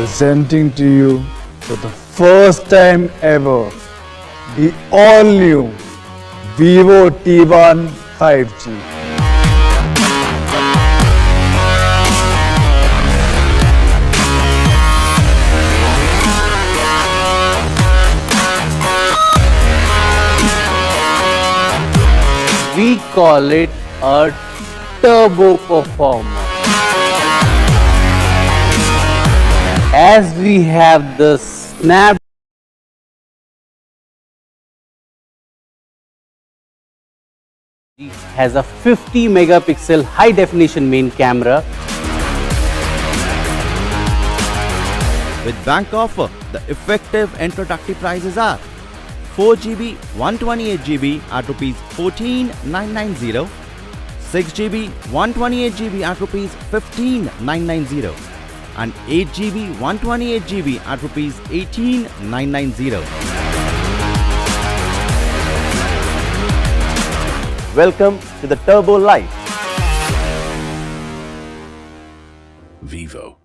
presenting to you for the first time ever the all-new Vivo T1 5G. We call it a turbo performer, as we have the snap has a 50 megapixel high definition main camera. With bank offer, the effective introductory prices are 4GB 128GB at rupees 14,990, 6GB 128GB at rupees 15,990 and 8GB 128GB at rupees 18,990. Welcome to the Turbo Life. Vivo.